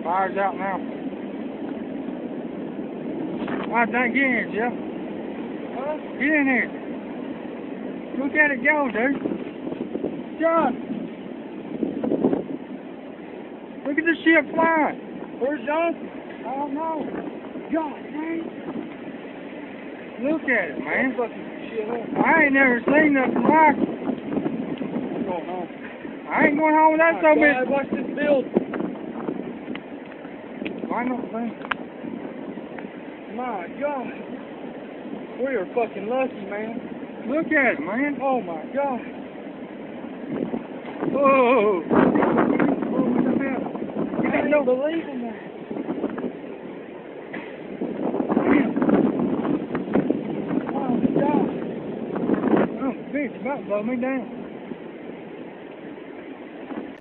Fire's out now. Alright, get in here, Jeff. Huh? Get in here. Look at it go, dude. John. Look at the ship flying. Where's John? I don't know. God, man. Look at it, man. Fucking shit up. I ain't never seen nothing like it. What's going on? I ain't going home without so much. Watch this build. Why not think? My God. We are fucking lucky, man. Look at it, man. Oh my God. Whoa. I can't believe in that. Oh, bitch, about to blow me down.